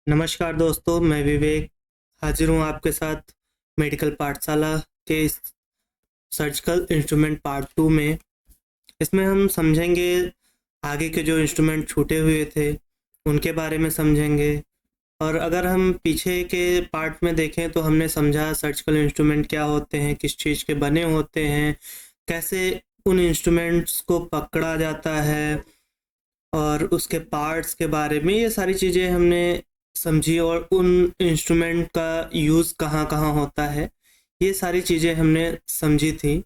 नमस्कार दोस्तों, मैं विवेक हाजिर हूँ आपके साथ मेडिकल पाठशाला के इस सर्जिकल इंस्ट्रूमेंट पार्ट 2 में। इसमें हम समझेंगे आगे के जो इंस्ट्रूमेंट छूटे हुए थे उनके बारे में समझेंगे। और अगर हम पीछे के पार्ट में देखें तो हमने समझा सर्जिकल इंस्ट्रूमेंट क्या होते हैं, किस चीज़ के बने होते हैं, कैसे उन इंस्ट्रूमेंट्स को पकड़ा जाता है और उसके पार्ट्स के बारे में, ये सारी चीज़ें हमने समझी। और उन इंस्ट्रूमेंट का यूज़ कहाँ कहाँ होता है, ये सारी चीज़ें हमने समझी थी।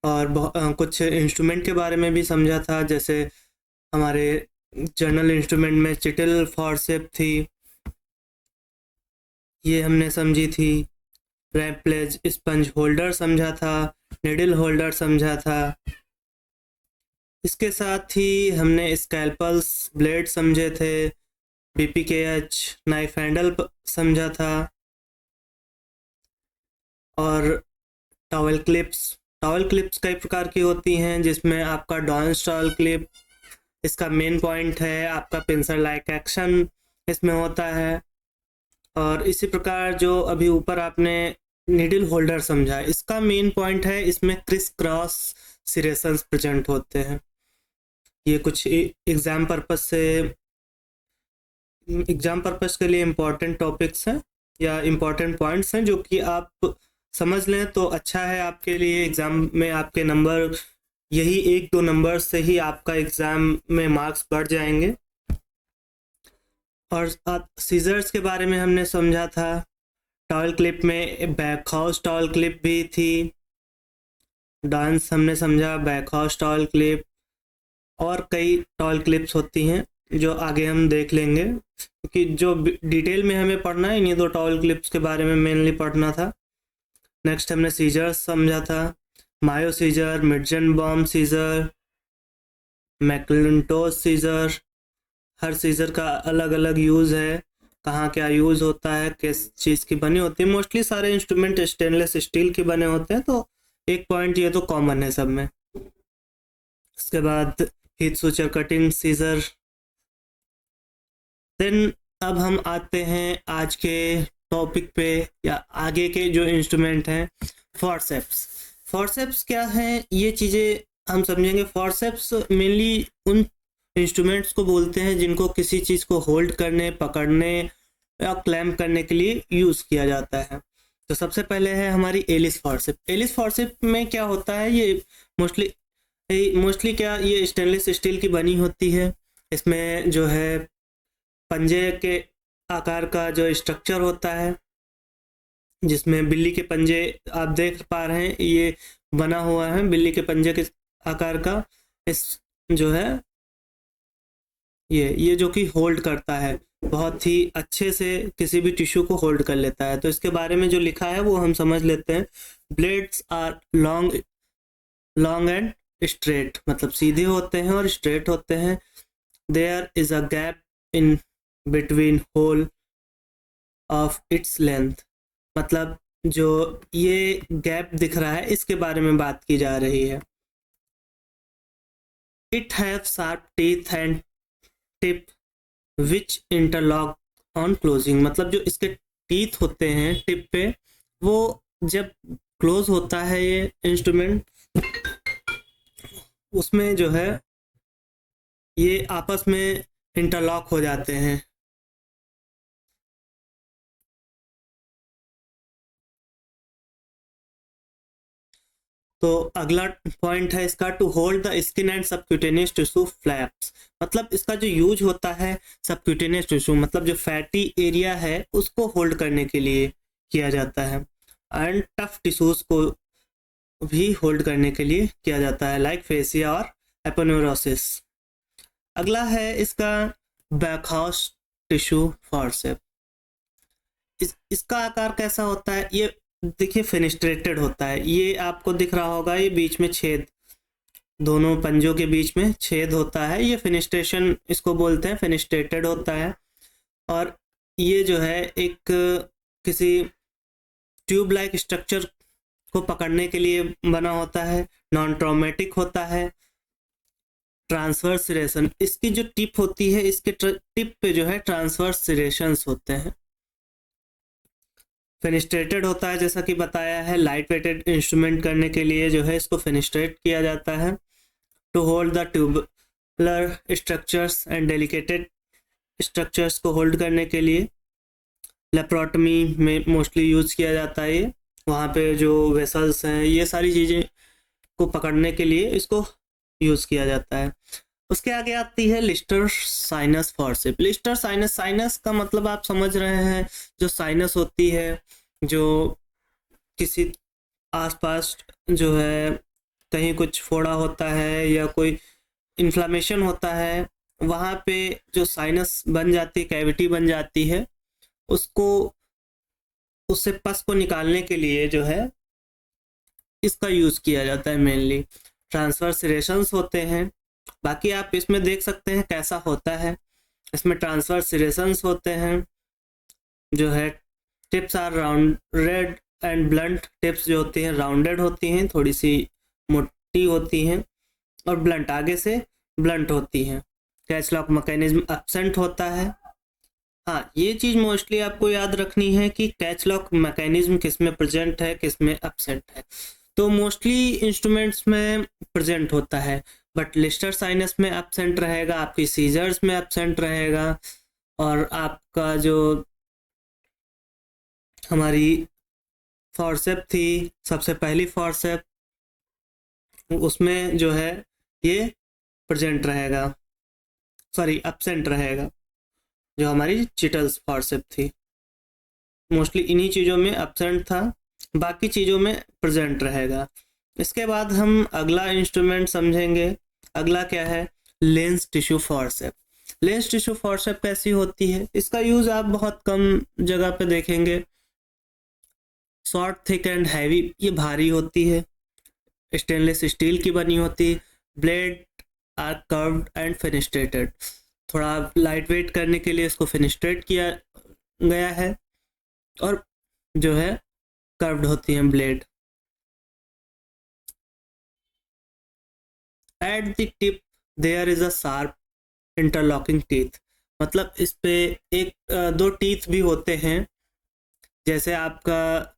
और कुछ इंस्ट्रूमेंट के बारे में भी समझा था, जैसे हमारे जर्नल इंस्ट्रूमेंट में चिटिल फॉरसेप थी, ये हमने समझी थी। रैम्पलेज स्पंज होल्डर समझा था, निडल होल्डर समझा था। इसके साथ ही हमने स्कैल्पल्स ब्लेड समझे थे, BPKH नाइफ हैंडल समझा था, और टॉवल क्लिप्स कई प्रकार की होती हैं, जिसमें आपका डाउन टॉवल क्लिप इसका मेन पॉइंट है, आपका पिंसर लाइक एक्शन इसमें होता है। और इसी प्रकार जो अभी ऊपर आपने नीडल होल्डर समझा, इसका मेन पॉइंट है, इसमें क्रिस क्रॉस सिरेशंस प्रेजेंट होते हैं। ये कुछ एग्जाम पर्पस के लिए इम्पोर्टेंट टॉपिक्स हैं या इम्पोर्टेंट पॉइंट्स हैं, जो कि आप समझ लें तो अच्छा है आपके लिए। एग्ज़ाम में आपके नंबर, यही 1-2 नंबर से ही आपका एग्ज़ाम में मार्क्स बढ़ जाएंगे। और सीजर्स के बारे में हमने समझा था। टॉवल क्लिप में बैक हाउस टॉवल क्लिप भी थी, डांस हमने समझा, बैक हाउस टॉवल क्लिप, और कई टॉवल क्लिप्स होती हैं जो आगे हम देख लेंगे, क्योंकि जो डिटेल में हमें पढ़ना है इन्हीं 2 टॉवल क्लिप्स के बारे में मेनली पढ़ना था। नेक्स्ट हमने सीजर्स समझा था, मायो सीजर, मिडजन बॉम सीजर, मैकलिंटोश सीजर। हर सीजर का अलग अलग यूज़ है, कहाँ क्या यूज़ होता है, किस चीज़ की बनी होती है। मोस्टली सारे इंस्ट्रूमेंट स्टेनलेस स्टील के बने होते हैं, तो एक पॉइंट ये तो कॉमन है सब में। इसके बाद Heath suture cutting scissor. Then अब हम आते हैं आज के टॉपिक पे, या आगे के जो इंस्ट्रूमेंट हैं, फॉरसेप्स। फॉरसेप्स क्या हैं, ये चीज़ें हम समझेंगे। फॉरसेप्स मेनली उन इंस्ट्रूमेंट्स को बोलते हैं जिनको किसी चीज़ को होल्ड करने, पकड़ने या क्लैम्प करने के लिए यूज़ किया जाता है। तो सबसे पहले है हमारी एलिस फॉरसेप। एलिस फॉरसेप में क्या होता है, ये मोस्टली क्या, ये स्टेनलेस स्टील की बनी होती है। इसमें जो है पंजे के आकार का जो स्ट्रक्चर होता है, जिसमें बिल्ली के पंजे आप देख पा रहे हैं, ये बना हुआ है बिल्ली के पंजे के आकार का। इस जो है ये जो कि होल्ड करता है, बहुत ही अच्छे से किसी भी टिश्यू को होल्ड कर लेता है। तो इसके बारे में जो लिखा है वो हम समझ लेते हैं। Blades are long and straight, मतलब सीधे होते हैं और स्ट्रेट होते हैं। There is a gap in between whole of its length, मतलब जो ये गैप दिख रहा है इसके बारे में बात की जा रही है। It have sharp teeth and tip which interlock on closing, मतलब जो इसके टीथ होते हैं टिप पे, वो जब क्लोज होता है ये इंस्ट्रूमेंट, उसमें जो है ये आपस में इंटरलॉक हो जाते हैं। तो अगला पॉइंट है इसका, to hold the skin and subcutaneous tissue flaps, मतलब इसका जो यूज होता है सबक्यूटेनियस टिश्यू, मतलब जो फैटी एरिया है उसको होल्ड करने के लिए किया जाता है, एंड टफ टिश्यूज को भी होल्ड करने के लिए किया जाता है, लाइक फेसिया और एपोनेउरोसिस। अगला है इसका बैकहाउस टिश्यू फॉरसेप। इसका आकार कैसा होता है, ये देखिए फेनिस्ट्रेटेड होता है। ये आपको दिख रहा होगा, ये बीच में छेद, दोनों पंजों के बीच में छेद होता है, ये फेनिस्ट्रेशन इसको बोलते हैं, फेनिस्ट्रेटेड होता है। और ये जो है एक किसी ट्यूब लाइक स्ट्रक्चर को पकड़ने के लिए बना होता है, नॉन ट्रॉमेटिक होता है। ट्रांसवर्स सिरेशन, इसकी जो टिप होती है, इसके टिप पे जो है ट्रांसवर्स सिरेशंस होते हैं। फेनिस्ट्रेटेड होता है, जैसा कि बताया है, लाइट वेटेड इंस्ट्रूमेंट करने के लिए जो है इसको फेनिस्ट्रेट किया जाता है। To hold the tubular structures and delicated structures को होल्ड करने के लिए लेप्रोटमी में मोस्टली यूज किया जाता है। ये वहाँ पे जो वेसल्स हैं, ये सारी चीज़ें को पकड़ने के लिए इसको यूज़ किया जाता है। उसके आगे आती है Lister sinus forcep. Lister sinus, sinus का मतलब आप समझ रहे हैं, जो साइनस होती है, जो किसी आसपास जो है कहीं कुछ फोड़ा होता है या कोई इन्फ्लामेशन होता है, वहाँ पे जो साइनस बन जाती है, कैविटी बन जाती है, उसको उससे पस को निकालने के लिए जो है इसका यूज़ किया जाता है। मेनली ट्रांसवर्स सिरेशंस होते हैं। बाकी आप इसमें देख सकते हैं कैसा होता है। इसमें ट्रांसवर्स सिरेशंस होते हैं, जो है tips are rounded and blunt. Tips जो होती हैं राउंडेड होती हैं, थोड़ी सी मोटी होती हैं, और ब्लंट आगे से ब्लंट होती हैं। कैच लॉक मैकेनिज्म एब्सेंट होता है। हाँ, ये चीज़ मोस्टली आपको याद रखनी है कि कैच लॉक मैकेनिज्म किस में प्रेजेंट है, किस में एब्सेंट है। तो मोस्टली इंस्ट्रूमेंट्स में प्रेजेंट होता है, बट लिस्टर साइनस में एब्सेंट रहेगा, आपकी सीजर्स में एब्सेंट रहेगा, और आपका जो हमारी फॉर्सेप थी, सबसे पहली फॉर्सेप, उसमें जो है ये प्रेजेंट रहेगा, सॉरी एब्सेंट रहेगा, जो हमारी चिटल्स फॉर्सेप थी। मोस्टली इन्हीं चीज़ों में एब्सेंट था, बाकी चीज़ों में प्रेजेंट रहेगा। इसके बाद हम अगला इंस्ट्रूमेंट समझेंगे। अगला क्या है? Lens tissue forceps. Lens tissue forceps कैसी होती है? इसका यूज़ आप बहुत कम जगह पे देखेंगे। शॉर्ट, थिक एंड हैवी, ये भारी होती है, स्टेनलेस स्टील की बनी होती। Blade are curved and fenestrated. थोड़ा लाइट वेट करने के लिए इसको फेनिस्ट्रेट किया गया है, और जो है कर्व्ड होती हैं blade. At the tip there is a sharp interlocking teeth. मतलब इस पे एक दो टीथ भी होते हैं, जैसे आपका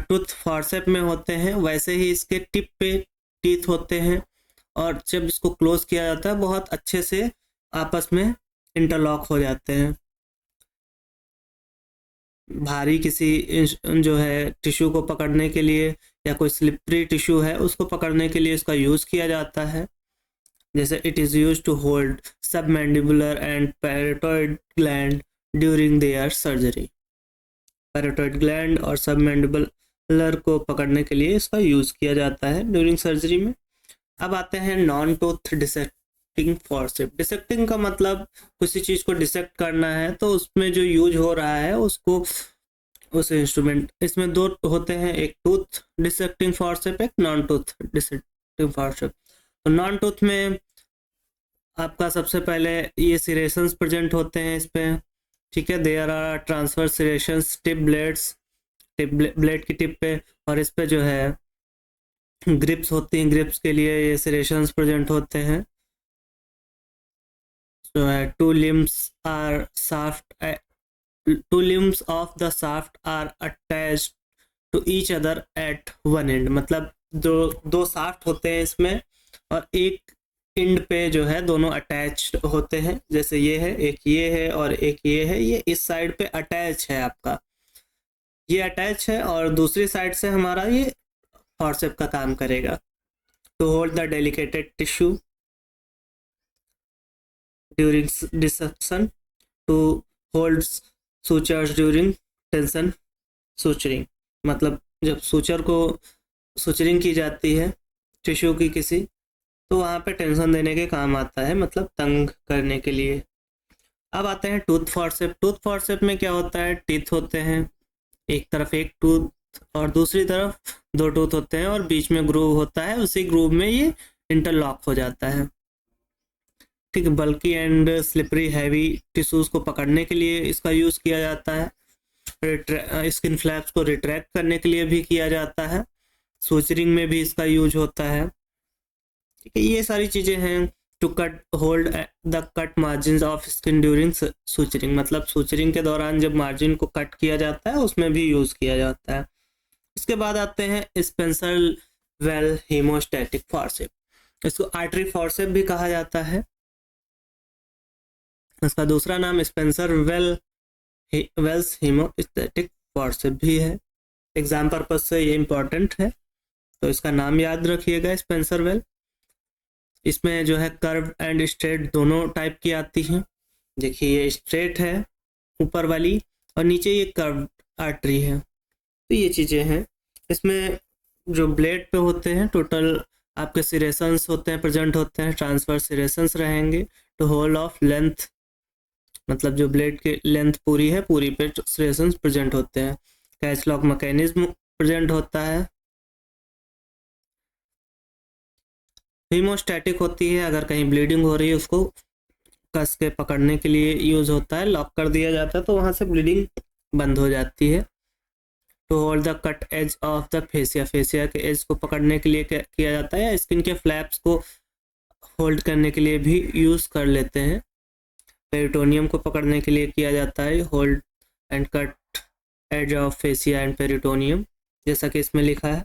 टूथ फॉर्सेप में होते हैं, वैसे ही इसके टिप पे टीथ होते हैं, और जब इसको क्लोज किया जाता है बहुत अच्छे से आपस में इंटरलॉक हो जाते हैं। भारी किसी जो है टिश्यू को पकड़ने के लिए, या कोई स्लिपरी टिश्यू है उसको पकड़ने के लिए इसका यूज़ किया जाता है। जैसे it is use to hold submandibular and parotid gland during their surgery. Parotid gland और सबमैंडिबुलर को पकड़ने के लिए इसका यूज़ किया जाता है ड्यूरिंग सर्जरी में। अब आते हैं non tooth dissecting forceps. Dissecting का मतलब किसी चीज़ को डिसेक्ट करना है, तो उसमें जो यूज हो रहा है उसको उस इंस्ट्रूमेंट, इसमें दो होते हैं, एक टूथ डिसेक्टिंग फॉर्सेप, एक नॉन टूथ डिसेक्टिंग फॉर्सेप। तो नॉन टूथ में आपका सबसे पहले ये सिरेशंस प्रेजेंट होते हैं इस पे, ठीक है। There are transverse serrations tip blades, tip blade की टिप पे, और इस पे जो है ग्रिप्स होती हैं, ग्रिप्स के लिए ये सिरेशंस प्रेजेंट होते हैं। जो है two limbs are shaft, two limbs of the shaft are attached to each other at one end. मतलब दो शाफ्ट होते हैं इसमें, और एक एंड पे जो है दोनों अटैच्ड होते हैं। जैसे ये है, एक ये है और एक ये है, ये इस साइड पे अटैच है, आपका ये अटैच है, और दूसरी साइड से हमारा ये फॉर्सेप का काम करेगा। To hold the delicated tissue during dissection, to hold sutures during tension suturing. मतलब जब सूचर को सूचरिंग की जाती है टिश्यू की किसी, तो वहाँ पे टेंशन देने के काम आता है, मतलब तंग करने के लिए। अब आते हैं टूथ फॉर्सेप। टूथ फॉर्सेप में क्या होता है? टीथ होते हैं, एक तरफ एक टूथ और दूसरी तरफ दो टूथ होते हैं, और बीच में ग्रूव होता है, उसी ग्रूव में ये इंटरलॉक हो जाता है, ठीक है। बल्की एंड स्लिपरी हैवी टिश्यूज को पकड़ने के लिए इसका यूज़ किया जाता है। स्किन फ्लैप्स को रिट्रैक्ट करने के लिए भी किया जाता है। सूचरिंग में भी इसका यूज होता है। ठीक है, ये सारी चीज़ें हैं। To cut hold the cut margin of skin during suturing, मतलब सूचरिंग के दौरान जब मार्जिन को कट किया जाता है उसमें भी यूज़ किया जाता है। उसके बाद आते हैं स्पेंसर वेल हीमोस्टैटिक फॉर्सेप, इसको आर्टरी फॉर्सेप भी कहा जाता है। इसका दूसरा नाम स्पेंसर वेल्स हीमोस्टैटिक फॉर्सेप भी है। एग्जाम पर्पज से ये इंपॉर्टेंट है, तो इसका नाम याद रखिएगा, स्पेंसर वेल। इसमें जो है कर्व एंड स्ट्रेट दोनों टाइप की आती हैं। देखिए ये स्ट्रेट है ऊपर वाली, और नीचे ये कर्व आर्टरी है। तो ये चीज़ें हैं। इसमें जो ब्लेड पे होते हैं टोटल आपके सिरेशंस होते हैं, प्रेजेंट होते हैं, ट्रांसफर सिरेशंस रहेंगे टू होल ऑफ लेंथ, मतलब जो ब्लेड की लेंथ पूरी है पूरी पे सिरेशंस प्रेजेंट होते हैं। कैच लॉक मैकेनिज्म प्रेजेंट होता है। हीमोस्टैटिक होती है, अगर कहीं ब्लीडिंग हो रही है उसको कस के पकड़ने के लिए यूज होता है, लॉक कर दिया जाता है तो वहां से ब्लीडिंग बंद हो जाती है। To hold the cut edge of the fascia, fascia के एज को पकड़ने के लिए किया जाता है, या स्किन के फ्लैप्स को होल्ड करने के लिए भी यूज कर लेते हैं। पेरिटोनियम को पकड़ने के लिए किया जाता है hold and cut edge of fascia and peritoneum, जैसा कि इसमें लिखा है।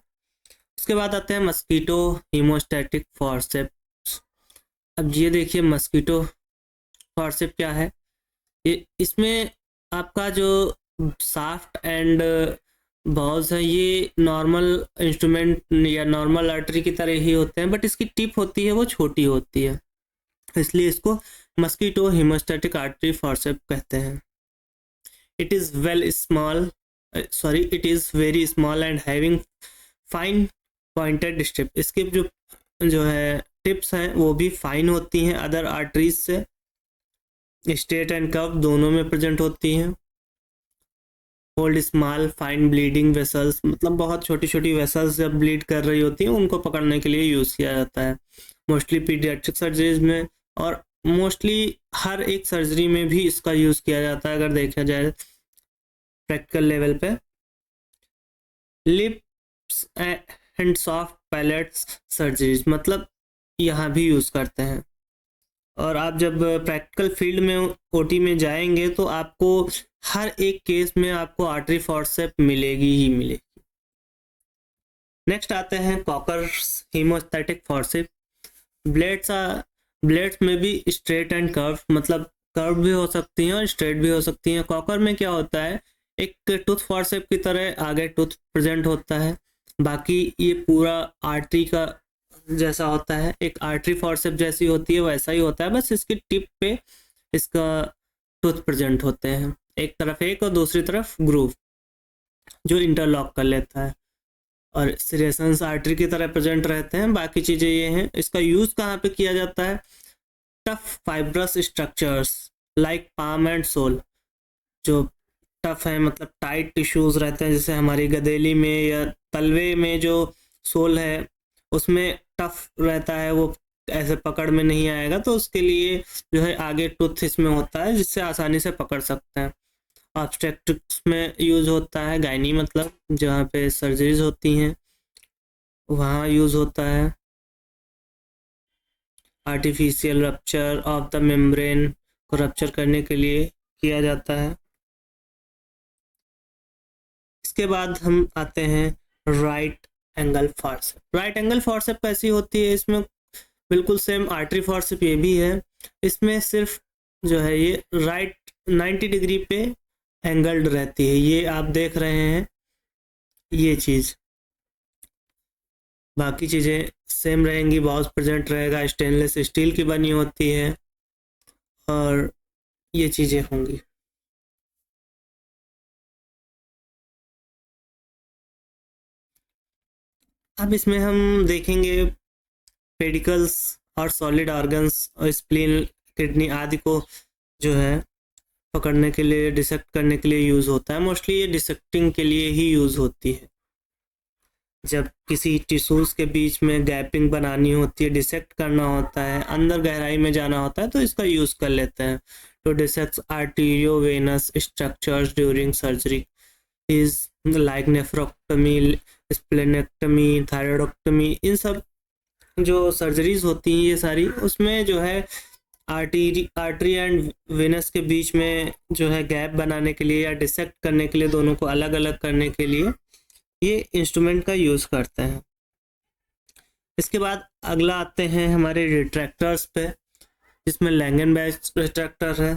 उसके बाद आते हैं मस्कीटो हीमोस्टैटिक फॉर्सेप्स। अब ये देखिए मस्कीटो फॉर्सेप क्या है। ये इसमें आपका जो साफ्ट एंड बॉल्स है ये नॉर्मल इंस्ट्रूमेंट या नॉर्मल आर्टरी की तरह ही होते हैं, बट इसकी टिप होती है वो छोटी होती है, इसलिए इसको मस्कीटो हीमोस्टैटिक आर्टरी फॉर्सेप कहते हैं। It is it is very small and having fine pointed strip, इसके जो है टिप्स हैं वो भी फाइन होती हैं अदर आर्टरीज से, स्ट्रेट एंड कर्व दोनों में प्रेजेंट होती हैं। Hold small fine bleeding vessels, मतलब बहुत छोटी छोटी वेसल्स जब ब्लीड कर रही होती हैं उनको पकड़ने के लिए यूज़ किया जाता है, मोस्टली पीडियाट्रिक सर्जरीज में, और मोस्टली हर एक सर्जरी में भी इसका यूज़ किया जाता है अगर देखा जाए प्रैक्टिकल लेवल पे। Lips and soft palates surgeries, मतलब यहाँ भी यूज़ करते हैं। और आप जब प्रैक्टिकल फील्ड में ओटी में जाएंगे तो आपको हर एक केस में आपको आर्टरी फॉर्सेप मिलेगी ही मिलेगी। नेक्स्ट आते हैं कॉकर हीमोस्टैटिक फॉर्सेप। ब्लेड्स में भी स्ट्रेट एंड कर्व, मतलब कर्व भी हो सकती हैं और स्ट्रेट भी हो सकती हैं। कॉकर में क्या होता है, एक टूथ फॉर्सेप की तरह आगे टूथ प्रेजेंट होता है, बाकी ये पूरा आर्टरी का जैसा होता है, एक आर्टरी फॉर्सेप जैसी होती है वैसा ही होता है, बस इसकी टिप पे इसका टूथ प्रेजेंट होते हैं, एक तरफ एक और दूसरी तरफ ग्रूव जो इंटरलॉक कर लेता है, और सिरेशंस आर्टरी की तरह प्रेजेंट रहते हैं। बाकी चीज़ें ये हैं। इसका यूज़ कहाँ पे किया जाता है, tough fibrous structures like palm and sole, जो टफ है मतलब टाइट टिश्यूज रहते हैं, जैसे हमारी गदेली में या तलवे में जो सोल है उसमें टफ रहता है, वो ऐसे पकड़ में नहीं आएगा, तो उसके लिए जो है आगे टूथ इसमें होता है जिससे आसानी से पकड़ सकते हैं। ऑब्स्टेट्रिक्स में यूज़ होता है, गायनी मतलब जहाँ पे सर्जरीज होती हैं वहाँ यूज़ होता है। Artificial rupture of the membrane को रप्चर करने के लिए किया जाता है। इसके बाद हम आते हैं right angle forceps. Right angle forceps कैसी होती है, इसमें बिल्कुल सेम आर्टरी फॉर्सेप ये भी है, इसमें सिर्फ जो है ये राइट 90 डिग्री पे एंगल्ड रहती है, ये आप देख रहे हैं ये चीज़, बाकी चीज़ें सेम रहेंगी, बाउस प्रेजेंट रहेगा, स्टेनलेस स्टील की बनी होती है और ये चीज़ें होंगी। अब इसमें हम देखेंगे पेडिकल्स और सॉलिड ऑर्गन्स और स्प्लीन किडनी आदि को जो है पकड़ने के लिए डिसेक्ट करने के लिए यूज़ होता है। मोस्टली ये डिसेक्टिंग के लिए ही यूज़ होती है, जब किसी टिश्यूज़ के बीच में गैपिंग बनानी होती है, डिसेक्ट करना होता है, अंदर गहराई में जाना होता है, तो इसका यूज़ कर लेते हैं। तो dissect arteriovenous structures during surgery is like nephrectomy, splenectomy, thyroidectomy, इन सब जो सर्जरीज होती हैं ये सारी, उसमें जो है आर्टरी एंड वेनस के बीच में जो है गैप बनाने के लिए या डिसेक्ट करने के लिए, दोनों को अलग अलग करने के लिए ये इंस्ट्रूमेंट का यूज़ करते हैं। इसके बाद अगला आते हैं हमारे रिट्रैक्टर्स पे, जिसमें लैंगेनबैच रिट्रैक्टर है।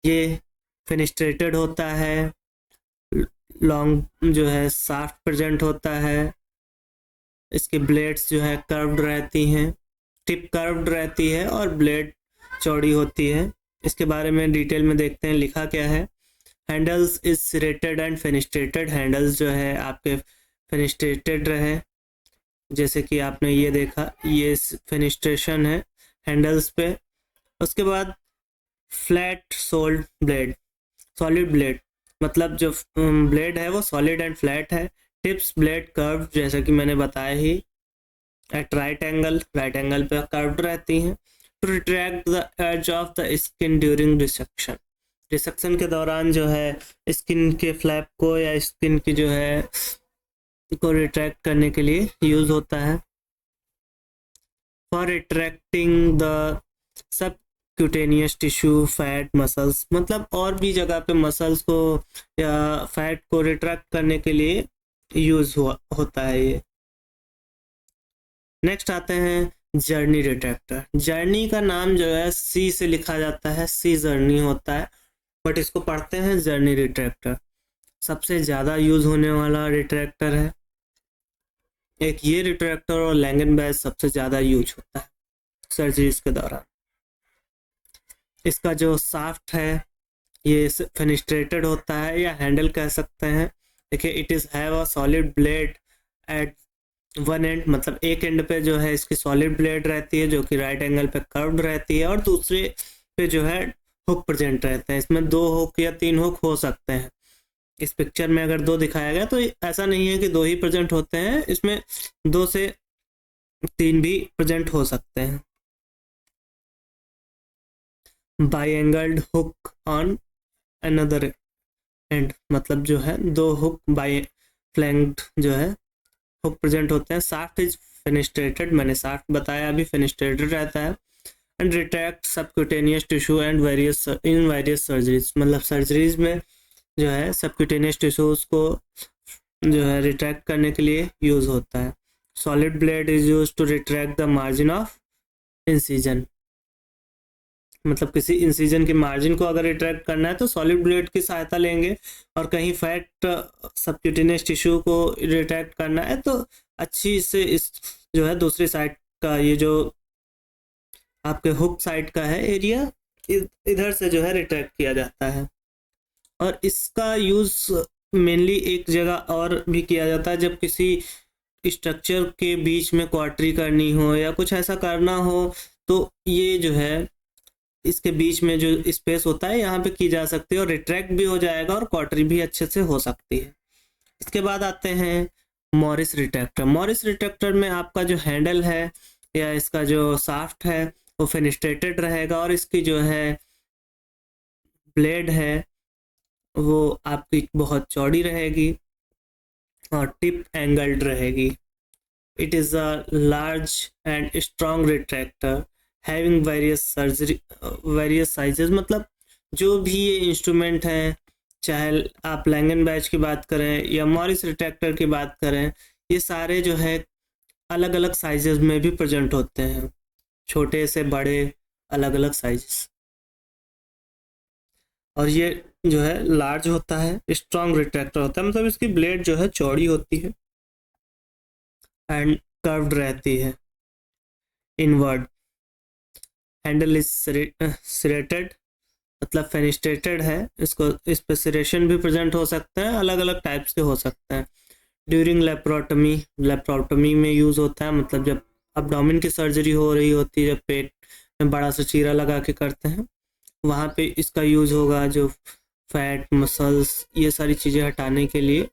ये फेनिस्ट्रेटेड होता है, लॉन्ग जो है शाफ्ट प्रेजेंट होता है, इसके ब्लेड्स जो है कर्व्ड रहती हैं, टिप कर्व्ड रहती है और ब्लेड चौड़ी होती है। इसके बारे में डिटेल में देखते हैं लिखा क्या है। Handles is serrated and fenestrated. Handles जो है आपके फेनिस्ट्रेटेड रहे, जैसे कि आपने ये देखा, ये फेनिस्ट्रेशन है हैंडल्स पे। उसके बाद flat solid blade, solid blade, मतलब जो ब्लेड है वो सॉलिड एंड फ्लैट है। टिप्स ब्लेड कर्व, जैसा कि मैंने बताया ही, एट राइट एंगल पे कर्व्ड रहती हैं। To retract the edge of the skin during dissection, dissection के दौरान जो है स्किन के फ्लैप को या स्किन की जो है को रिट्रैक्ट करने के लिए यूज होता है। For retracting the sub cutaneous tissue fat muscles, मतलब और भी जगह पे मसल्स को या फैट को रिट्रैक्ट करने के लिए यूज होता है ये। नेक्स्ट आते हैं जर्नी रिट्रैक्टर। जर्नी का नाम जो है सी से लिखा जाता है, सी जर्नी होता है, बट इसको पढ़ते हैं जर्नी रिट्रैक्टर। सबसे ज़्यादा यूज होने वाला रिट्रैक्टर है एक ये रिट्रैक्टर, और लैंगेनबैच सबसे ज़्यादा यूज होता है सर्जरीज के दौरान। इसका जो शाफ्ट है ये फेनिस्ट्रेटेड होता है या हैंडल कह सकते हैं। देखिए, it is have a solid blade at one end, मतलब एक एंड पे जो है इसकी सॉलिड ब्लेड रहती है जो कि राइट एंगल पे कर्व्ड रहती है, और दूसरे पे जो है हुक प्रेजेंट रहते हैं। इसमें 2 हुक या 3 हुक हो सकते हैं। इस पिक्चर में अगर 2 दिखाया गया तो ऐसा नहीं है कि 2 ही प्रेजेंट होते हैं, इसमें 2 से 3 भी प्रेजेंट हो सकते हैं। बाईएंगल्ड हुक ऑन अनदर एंड, मतलब जो है 2 हुक बाई फ्लैंक्ड जो है हुक प्रेजेंट होते हैं। शाफ्ट इज फेनिस्ट्रेटेड, मैंने शाफ्ट बताया अभी, फेनिस्ट्रेटेड रहता है। And retract subcutaneous tissue and various in various surgeries, मतलब सर्जरीज में जो है सबक्यूटेनियस टिश्यूज को जो है रिट्रैक्ट करने के लिए यूज होता है। Solid blade is use to retract the margin of incision, मतलब किसी इंसिजन के मार्जिन को अगर रिट्रैक्ट करना है तो सॉलिड ब्लेड की सहायता लेंगे, और कहीं फैट सबक्यूटेनियस टिश्यू को रिट्रैक्ट करना है तो अच्छी से इस जो है दूसरी साइड का, ये जो आपके हुक साइड का है एरिया, इधर से जो है रिट्रैक्ट किया जाता है। और इसका यूज मेनली एक जगह और भी किया जाता है, जब किसी स्ट्रक्चर के बीच में क्वार्टरी करनी हो या कुछ ऐसा करना हो, तो ये जो है इसके बीच में जो स्पेस होता है यहाँ पे की जा सकती है, और रिट्रैक्ट भी हो जाएगा और क्वार्टरी भी अच्छे से हो सकती है। इसके बाद आते हैं मॉरिस रिट्रैक्टर। मॉरिस रिट्रैक्टर में आपका जो हैंडल है या इसका जो शाफ्ट है वो फेनिस्ट्रेटेड रहेगा, और इसकी जो है ब्लेड है वो आपकी बहुत चौड़ी रहेगी और टिप एंगल्ड रहेगी। It is a large and strong retractor having various sizes, मतलब जो भी ये इंस्ट्रूमेंट हैं, चाहे आप लैंगेनबैच की बात करें या मॉरिस रिट्रैक्टर की बात करें, ये सारे जो है अलग अलग साइजेस में भी प्रेजेंट होते हैं, छोटे से बड़े अलग अलग साइजेस। और ये जो है लार्ज होता है, स्ट्रॉन्ग रिट्रैक्टर होता है, मतलब इसकी ब्लेड जो है चौड़ी होती है एंड कर्व्ड रहती है इनवर्ड। हैंडल इज सिरेटेड, मतलब फेनिस्ट्रेटेड है, इसको इस पे सिरेशन भी प्रेजेंट हो सकते हैं, अलग अलग टाइप्स के हो सकते हैं। ड्यूरिंग लेप्रोटमी में यूज होता है, मतलब जब अब्डोमेन की सर्जरी हो रही होती है, जब पेट में बड़ा सा चीरा लगा के करते हैं, वहाँ पे इसका यूज होगा, जो फैट मसल्स ये सारी चीज़ें हटाने के लिए,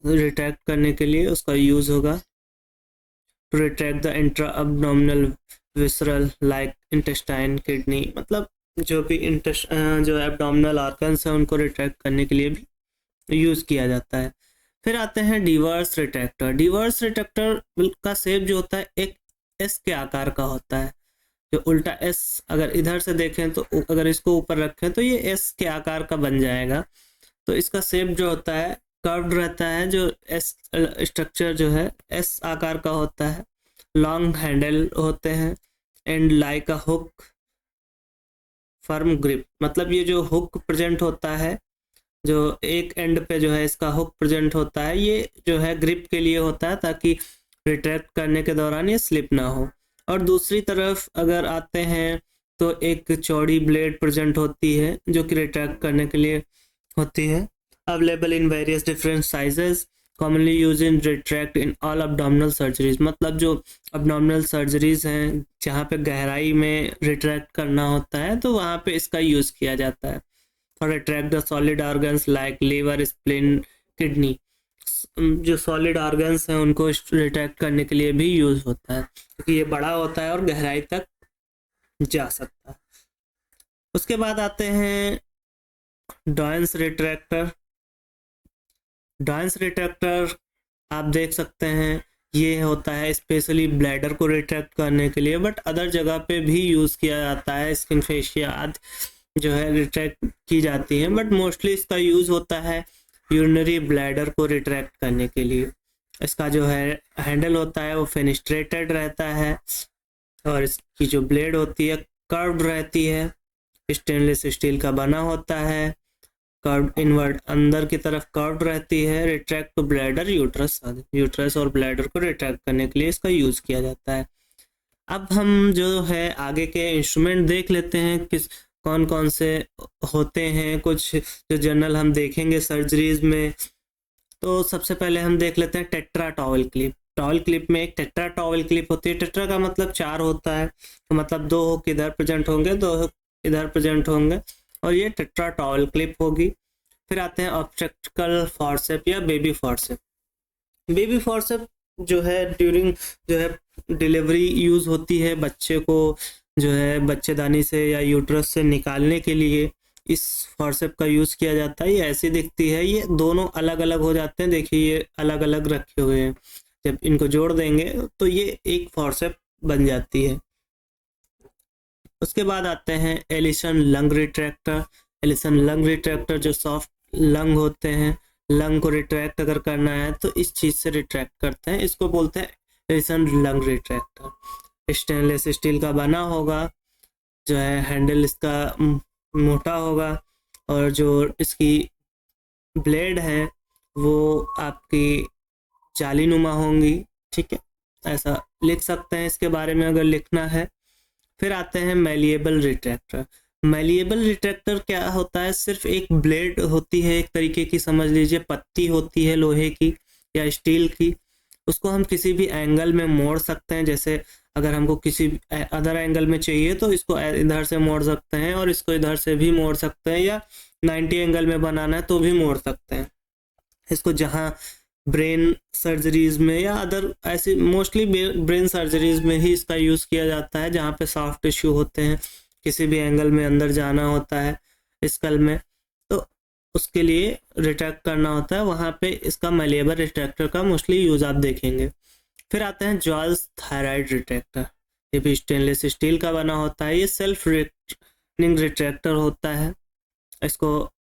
रिट्रैक्ट करने के लिए उसका यूज होगा। To retract the intra abdominal visceral like intestine kidney, मतलब जो भी जो एब्डोमिनल ऑर्गन्स हैं उनको रिट्रैक्ट करने के लिए भी यूज़ किया जाता है। फिर आते हैं डिवर्स रिट्रैक्टर। डिवर्स रिट्रैक्टर का शेप जो होता है एक एस के आकार का होता है। जो उल्टा एस अगर इधर से देखें तो अगर इसको ऊपर रखें तो ये एस के आकार का बन जाएगा। तो इसका शेप जो होता है कर्व्ड रहता है। जो एस स्ट्रक्चर जो है एस आकार का होता है। लॉन्ग हैंडल होते हैं and like a hook firm grip. मतलब ये जो हुक प्रेजेंट होता है, जो एक एंड पे जो है इसका हुक प्रेजेंट होता है, ये जो है ग्रिप के लिए होता है ताकि रिट्रैक्ट करने के दौरान ये स्लिप ना हो। और दूसरी तरफ अगर आते हैं तो एक चौड़ी ब्लेड प्रेजेंट होती है जो कि रिट्रैक्ट करने के लिए होती है। Available in various different sizes, commonly use in retract in all abdominal surgeries. मतलब जो abdominal सर्जरीज हैं जहाँ पे गहराई में रिट्रैक्ट करना होता है तो वहाँ पे इसका यूज़ किया जाता है। For retract the solid organs like liver, spleen, kidney. जो सॉलिड ऑर्गन्स हैं उनको रिट्रैक्ट करने के लिए भी यूज़ होता है क्योंकि ये बड़ा होता है और गहराई तक जा सकता है। उसके बाद आते हैं डॉयंस रिट्रैक्टर। डॉयंस रिट्रैक्टर आप देख सकते हैं ये होता है स्पेशली ब्लैडर को रिट्रैक्ट करने के लिए, बट अदर जगह पे भी यूज़ किया जाता है। स्किन फेशिया आदि जो है रिट्रैक्ट की जाती है, बट मोस्टली इसका यूज़ होता है यूरिनरी ब्लैडर को रिट्रैक्ट करने के लिए। इसका जो है हैंडल होता है वो फेनिस्ट्रेटेड रहता है और इसकी जो ब्लेड होती है कर्व्ड रहती है, स्टेनलेस स्टील का बना होता है, कर्व्ड इनवर्ड अंदर की तरफ कर्व्ड रहती है। रिट्रैक्ट टू ब्लैडर यूट्रस और ब्लैडर को रिट्रैक्ट करने के लिए इसका यूज़ किया जाता है। अब हम जो है आगे के इंस्ट्रूमेंट देख लेते हैं किस कौन कौन से होते हैं। कुछ जो जनरल हम देखेंगे सर्जरीज में, तो सबसे पहले हम देख लेते हैं tetra towel clip. Towel clip में एक टेट्रा टॉवल क्लिप होती है। टेट्रा का मतलब 4 होता है, तो मतलब 2 हुक इधर प्रेजेंट होंगे, 2 हुक इधर प्रेजेंट होंगे और ये टेट्रा टॉवल क्लिप होगी। फिर आते हैं ऑब्स्टेक्टिकल फॉर्सेप या बेबी फॉर्सेप। बेबी फॉर्सेप जो है ड्यूरिंग जो है डिलीवरी यूज़ होती है, बच्चे को जो है बच्चेदानी से या यूट्रस से निकालने के लिए इस फॉर्सेप का यूज़ किया जाता है। ये ऐसी दिखती है, ये दोनों अलग अलग हो जाते हैं। देखिए ये अलग अलग रखे हुए हैं, जब इनको जोड़ देंगे तो ये एक फॉर्सेप बन जाती है। उसके बाद आते हैं Allison lung retractor. Allison lung retractor जो सॉफ्ट लंग होते हैं, लंग को रिट्रैक्ट अगर करना है तो इस चीज़ से रिट्रैक्ट करते हैं, इसको बोलते हैं Allison lung retractor. Stainless steel का बना होगा, जो है हैंडल इसका मोटा होगा और जो इसकी ब्लेड है वो आपकी जालीनुमा होंगी। ठीक है, ऐसा लिख सकते हैं इसके बारे में अगर लिखना है। फिर आते हैं मैलिएबल रिट्रैक्टर। मैलिएबल रिट्रैक्टर क्या होता है, सिर्फ एक ब्लेड होती है, एक तरीके की समझ लीजिए पत्ती होती है लोहे की या स्टील की। उसको हम किसी भी एंगल में मोड़ सकते हैं। जैसे अगर हमको किसी अदर एंगल में चाहिए तो इसको इधर से मोड़ सकते हैं और इसको इधर से भी मोड़ सकते हैं, या 90 एंगल में बनाना है तो भी मोड़ सकते हैं इसको। जहाँ ब्रेन सर्जरीज में या अदर ऐसी मोस्टली ब्रेन सर्जरीज में ही इसका यूज़ किया जाता है, जहाँ पे सॉफ्ट टिश्यू होते हैं, किसी भी एंगल में अंदर जाना होता है स्कल में तो उसके लिए रिट्रैक्ट करना होता है, वहाँ पे इसका मैलिएबल रिट्रैक्टर का मोस्टली यूज़ आप देखेंगे। फिर आते हैं जॉल्स थायराइड रिट्रैक्टर। ये भी स्टेनलेस स्टील का बना होता है। ये सेल्फ रिटर्निंग रिट्रैक्टर होता है। इसको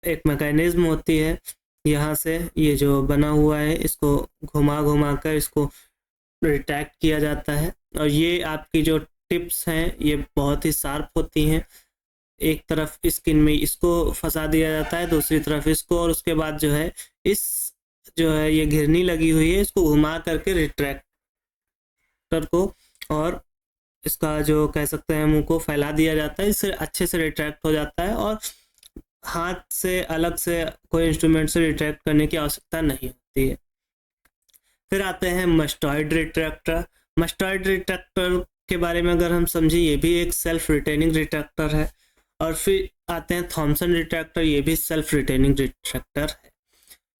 एक मैकेनिज्म होती है, यहाँ से ये जो बना हुआ है इसको घुमा घुमा कर इसको रिट्रैक्ट किया जाता है। और ये आपकी जो टिप्स हैं ये बहुत ही शार्प होती हैं। एक तरफ स्किन में इसको फंसा दिया जाता है, दूसरी तरफ इसको, और उसके बाद जो है इस जो है ये घिरनी लगी हुई है इसको घुमा करके रिट्रैक्टर को और इसका जो कह सकते हैं मुंह को फैला दिया जाता है। इससे अच्छे से रिट्रैक्ट हो जाता है और हाथ से अलग से कोई इंस्ट्रूमेंट से रिट्रैक्ट करने की आवश्यकता नहीं होती है। फिर आते हैं मस्टॉइड रिट्रैक्टर। मस्टॉइड रिट्रैक्टर के बारे में अगर हम समझें, ये भी एक सेल्फ रिटेनिंग रिट्रैक्टर है। और फिर आते हैं थॉमसन रिट्रैक्टर। ये भी सेल्फ रिटेनिंग रिट्रैक्टर है।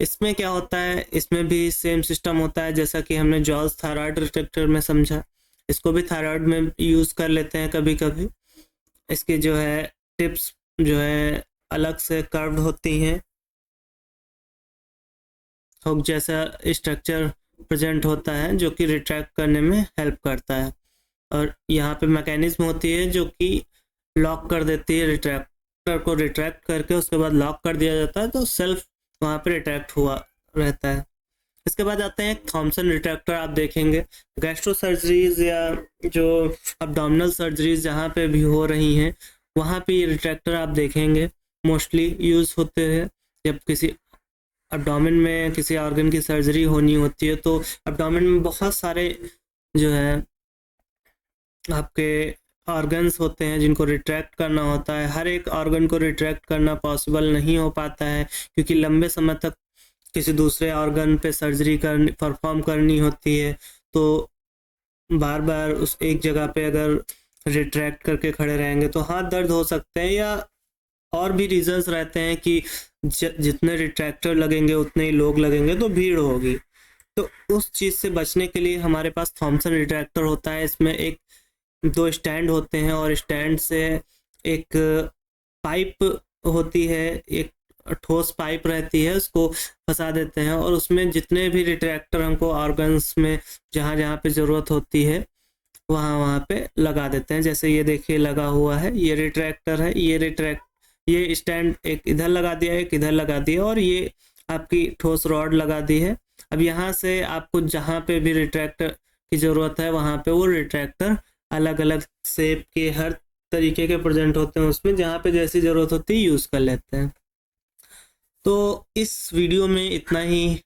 इसमें क्या होता है, इसमें भी सेम सिस्टम होता है जैसा कि हमने जॉल्स थायराइड रिट्रैक्टर में समझा। इसको भी थायराइड में यूज़ कर लेते हैं कभी कभी। इसकी जो है टिप्स जो है अलग से कर्व्ड होती हैं हुक जैसा स्ट्रक्चर प्रेजेंट होता है जो कि रिट्रैक्ट करने में हेल्प करता है। और यहाँ पे मैकेनिज्म होती है जो कि लॉक कर देती है, रिट्रैक्टर को रिट्रैक्ट करके उसके बाद लॉक कर दिया जाता है, तो सेल्फ वहाँ पे रिट्रैक्ट हुआ रहता है। इसके बाद आते हैं थॉमसन रिट्रैक्टर। आप देखेंगे गैस्ट्रो सर्जरीज या जो अब्डोमिनल सर्जरीज जहाँ पे भी हो रही हैं वहाँ पे ये रिट्रैक्टर आप देखेंगे मोस्टली यूज़ होते हैं। जब किसी अब्डोमेन में किसी ऑर्गन की सर्जरी होनी होती है तो अब्डोमेन में बहुत सारे जो है आपके ऑर्गन्स होते हैं जिनको रिट्रैक्ट करना होता है। हर एक ऑर्गन को रिट्रैक्ट करना पॉसिबल नहीं हो पाता है क्योंकि लंबे समय तक किसी दूसरे ऑर्गन पे सर्जरी परफॉर्म करनी होती है, तो बार बार उस एक जगह पे अगर रिट्रैक्ट करके खड़े रहेंगे तो हाथ दर्द हो सकते हैं, या और भी रीजंस रहते हैं कि जितने रिट्रैक्टर लगेंगे उतने ही लोग लगेंगे तो भीड़ होगी। तो उस चीज़ से बचने के लिए हमारे पास थॉमसन रिट्रैक्टर होता है। इसमें एक दो स्टैंड होते हैं और स्टैंड से एक पाइप होती है, एक ठोस पाइप रहती है, उसको फंसा देते हैं और उसमें जितने भी रिट्रैक्टर हमको ऑर्गन्स में जहाँ जहाँ पे ज़रूरत होती है वहाँ पे लगा देते हैं। जैसे ये देखिए लगा हुआ है, ये रिट्रैक्टर है, ये स्टैंड एक इधर लगा दिया, एक इधर लगा दिया और ये आपकी ठोस रॉड लगा दी है। अब यहाँ से आपको जहाँ पे भी रिट्रैक्टर की ज़रूरत है वहाँ पे वो रिट्रैक्टर अलग अलग शेप के हर तरीके के प्रेजेंट होते हैं, उसमें जहाँ पे जैसी ज़रूरत होती है यूज़ कर लेते हैं। तो इस वीडियो में इतना ही।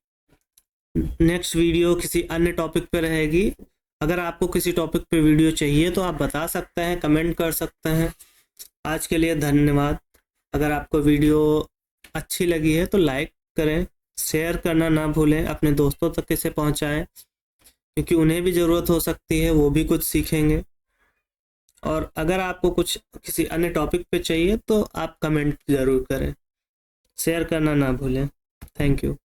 नेक्स्ट वीडियो किसी अन्य टॉपिक पे रहेगी। अगर आपको किसी टॉपिक पे वीडियो चाहिए तो आप बता सकते हैं, कमेंट कर सकते हैं। आज के लिए धन्यवाद। अगर आपको वीडियो अच्छी लगी है तो लाइक करें, शेयर करना ना भूलें, अपने दोस्तों तक इसे पहुंचाएं क्योंकि उन्हें भी ज़रूरत हो सकती है, वो भी कुछ सीखेंगे। और अगर आपको कुछ किसी अन्य टॉपिक पे चाहिए तो आप कमेंट ज़रूर करें, शेयर करना ना भूलें। Thank you.